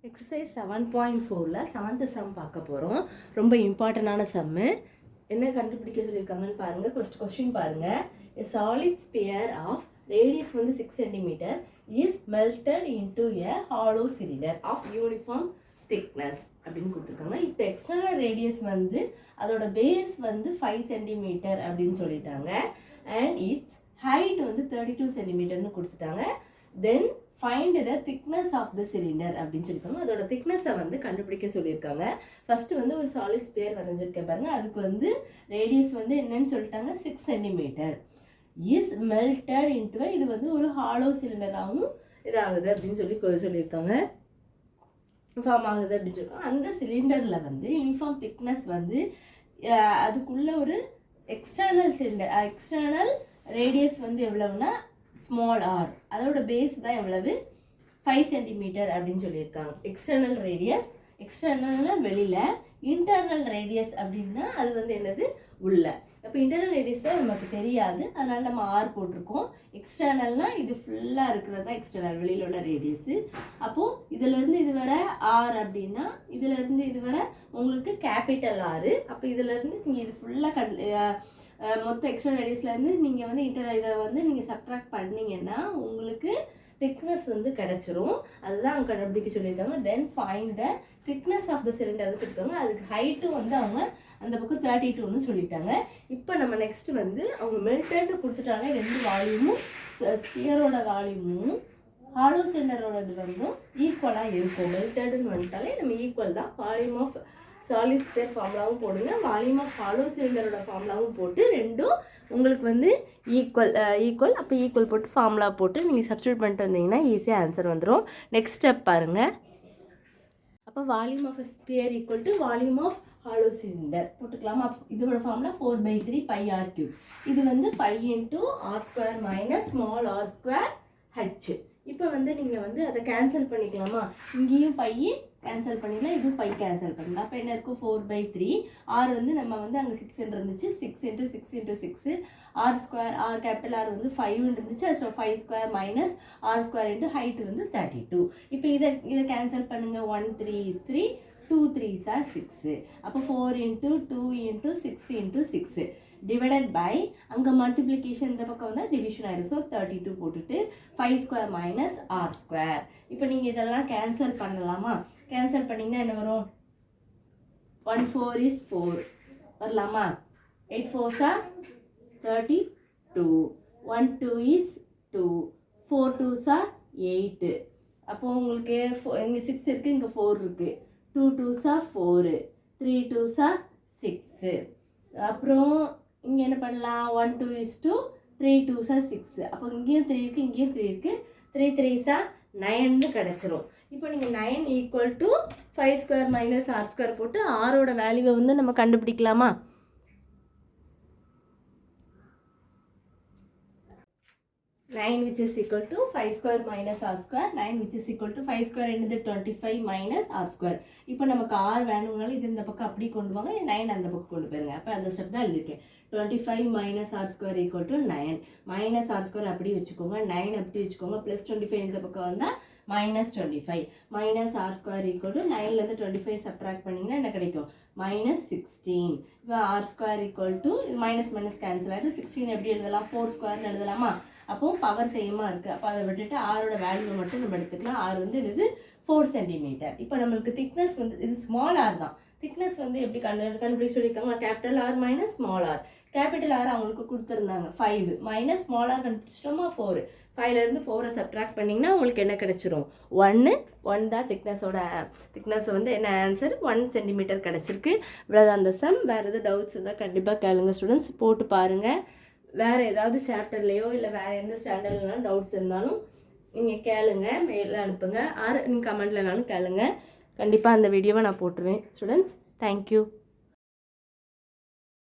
Exercise 7.4ல 7th some பார்க்க போகிறோம். ரொம்ப இம்பார்ட்டண்டான சம்மு. என்ன கண்டுபிடிக்க சொல்லியிருக்காங்கன்னு பாருங்கள். ஃபர்ஸ்ட் கொஸ்டின் பாருங்கள். A solid sphere of radius வந்து 6 cm is melted into a hollow cylinder of uniform thickness அப்படின்னு கொடுத்துருக்காங்க. இப்போ எக்ஸ்டர்னல் ரேடியஸ் வந்து அதோட பேஸ் வந்து 5 cm அப்படின்னு சொல்லிட்டாங்க. அண்ட் இட்ஸ் ஹைட் வந்து 32 cm கொடுத்துட்டாங்க. Then find the thickness of the cylinder அப்படின்னு சொல்லியிருக்காங்க. அதோட திக்னஸை வந்து கண்டுபிடிக்க சொல்லியிருக்காங்க. ஃபர்ஸ்ட் வந்து ஒரு சாலிட் ஸ்பியர் வரைஞ்சிருக்கேன் பாருங்க. அதுக்கு வந்து ரேடியஸ் வந்து என்னன்னு சொல்லிட்டாங்க, 6 cm இஸ் மெல்டட் இன்டு, இது வந்து ஒரு ஹாலோ சிலிண்டராகவும் இதாகுது அப்படின்னு சொல்லியிருக்காங்க, ஃபார்ம் ஆகுது அப்படின்னு சொல்லியிருக்காங்க. அந்த சிலிண்டரில் வந்து யூனிஃபார்ம் திக்னஸ் வந்து அதுக்குள்ள ஒரு எக்ஸ்டர்னல் சிலிண்டர், எக்ஸ்டர்னல் ரேடியஸ் வந்து எவ்வளவுனா ஸ்மால் ஆர், அதோட பேஸ் தான் எவ்வளவு 5 cm அப்படின்னு சொல்லியிருக்காங்க. எக்ஸ்டர்னல் ரேடியஸ், எக்ஸ்டர்னல்னா வெளியில், இன்டர்னல் ரேடியஸ் அப்படின்னா அது வந்து என்னது உள்ள. அப்போ இன்டர்னல் ரேடியஸ் தான் நமக்கு தெரியாது, அதனால நம்ம ஆர் போட்டிருக்கோம். எக்ஸ்டர்னல்னா இது ஃபுல்லாக இருக்கிறது தான் எக்ஸ்டர்னல், வெளியில் உள்ள ரேடியஸு. அப்போது இதிலேருந்து இது வர ஆர் அப்படின்னா இதிலேருந்து இது வர உங்களுக்கு கேபிட்டல் ஆர். அப்போ இதிலேருந்து நீங்கள் இது ஃபுல்லாக மொத்த எக்ஸ்டர்னல் ரேடியஸ்லேருந்து நீங்கள் வந்து இதை வந்து நீங்கள் சப்ட்ராக்ட் பண்ணிங்கன்னா உங்களுக்கு திக்னஸ் வந்து கிடச்சிரும். அதுதான் அவங்க கண்டுபிடிக்க சொல்லியிருக்காங்க. Then find the thickness of the cylinder சொல்லியிருக்காங்க. அதுக்கு ஹைட்டும் வந்து அவங்க அந்த பக்கம் 32ன்னு சொல்லிட்டாங்க. இப்போ நம்ம நெக்ஸ்ட் வந்து அவங்க மெல்டட்னு கொடுத்துட்டாங்க. ரெண்டு வால்யூமும், ஸ்பியரோட வால்யூமும் ஹாலோ சிலிண்டரோட இது வந்து ஈக்குவலாக இருக்கும். மெல்டட்னு வந்துட்டாலே நம்ம ஈக்குவல் தான். வால்யூம் ஆஃப் சாலிட் ஸ்பியர் ஃபார்முலாவும் போடுங்க, வால்யூம் ஆஃப் ஹாலோ சிலிண்டரோட ஃபார்முலாவும் போட்டு ரெண்டும் உங்களுக்கு வந்து ஈக்குவல். அப்போ ஈக்குவல் போட்டு ஃபார்முலா போட்டு நீங்கள் சப்ஸ்டியூட் பண்ணிட்டு வந்தீங்கன்னா ஈஸியாக ஆன்சர் வந்துடும். நெக்ஸ்ட் ஸ்டெப் பாருங்கள். அப்போ volume of sphere equal to volume of hollow cylinder போட்டுக்கலாமா? இதோட ஃபார்முலா 4/3 πr3. இது வந்து π × r² minus small r² h. இப்போ வந்து நீங்கள் வந்து அதை கேன்சல் பண்ணிக்கலாமா? இங்கேயும் பை கேன்சல் பண்ணிடலாம், இதுவும் பை கேன்சல் பண்ணலாம். அப்போ என்ன இருக்கும், 4/3. ஆர் வந்து நம்ம வந்து அங்கே 6 இருந்துச்சு, 6 × 6 × 6 r², ஆர் கேபிட்டல் ஆர் வந்து 5 இருந்துச்சு, ஸோ 5² மைனஸ் r² ஹைட் வந்து 32. இப்போ இதை கேன்சல் பண்ணுங்கள். 1 3 is 3, 2 3s are 6. அப்போ 4 × 2 × 6 × 6 டிவைடட் பை, அங்கே மல்டிப்ளிகேஷன் இந்த பக்கம் வந்து டிவிஷன் ஆயிரும். ஸோ 32 போட்டுட்டு 5² மைனஸ் r². இப்போ நீங்கள் இதெல்லாம் கேன்சல் பண்ணலாமா? கேன்சல் பண்ணிங்கன்னா என்ன வரும், 1 4 is 4 வரலாமா? 8 4s are 32, 1 2 is 2, 4 2s are 8. அப்போது உங்களுக்கு இங்கே 6 இருக்குது, இங்கே 4 இருக்குது. 2 2s are 4, 3 2s are 6. அப்புறம் இங்கே என்ன பண்ணலாம், 1 2 is 2, 3 2s are 6. அப்போ இங்கேயும் 3 இருக்குது, இங்கேயும் 3 இருக்குது. 3 3s are 9ன்னு கிடச்சிரும். இப்போ நீங்கள் 9 ஈக்குவல் டு 5² மைனஸ் r² போட்டு ஆரோட வேல்யூவை வந்து நம்ம கண்டுபிடிக்கலாமா? Nine which is equal to 5² minus r². 9 which is equal to 5² என்னது 25 minus r². இப்போ நமக்கு r வேணும்னாலும் இது இந்த பக்கம் அப்படி கொண்டு வாங்க, 9 அந்த பக்கம் கொண்டு போயிருங்க. அப்போ அந்த ஸ்டெப் தான் எழுதியிருக்கேன். 25 minus r² equal to 9. Minus r² அப்படி வச்சுக்கோங்க, 9 அப்படி வச்சுக்கோங்க. ப்ளஸ் 25 இந்த பக்கம் வந்தால் minus 25. Minus r² equal to 9லேருந்து 25 subtract பண்ணிங்கன்னா என்ன கிடைக்கும், மைனஸ் 16. இப்போ r² equal to minus minus cancel ஆகிட்டு 16 எப்படி எழுதலாம், 4² எழுதலாமா? அப்போது பவர் சேமாக இருக்குது. அப்போ அதை விட்டுட்டு ஆரோட வேல்யூவை மட்டும் நம்ம எடுத்துக்கலாம். ஆர் வந்து இது 4 cm. இப்போ நம்மளுக்கு திக்னஸ் வந்து இது ஸ்மால் ஆர் தான். திக்னஸ் வந்து எப்படி கண்டுபிடிக்க சொல்லியிருக்காங்க, capital R minus small R. Capital R அவங்களுக்கு கொடுத்துருந்தாங்க 5 மைனஸ் ஸ்மால் ஆர் கண்டுபிடிச்சிட்டோமா 4. 5லேருந்து 4 சப்ட்ராக்ட் பண்ணிங்கன்னா உங்களுக்கு என்ன கிடச்சிரும், 1 தான் திக்னஸ் வந்து என்ன ஆன்சர் 1 cm கிடச்சிருக்கு. இவ்வளோதான் அந்த சம். வேறு எதாவது டவுட்ஸ் இருந்தால் கண்டிப்பாக கேளுங்க ஸ்டூடெண்ட்ஸ், போட்டு பாருங்கள். வேறு ஏதாவது சாப்டர்லேயோ இல்லை வேறு எந்த ஸ்டாண்டர்ட்லனாலும் டவுட்ஸ் இருந்தாலும் நீங்கள் கேளுங்க, மெயிலில் அனுப்புங்க, நீங்கள் கமெண்ட்லனாலும் கேளுங்க. கண்டிப்பாக அந்த வீடியோவை நான் போட்டுருவேன் ஸ்டூடெண்ட்ஸ். தேங்க்யூ.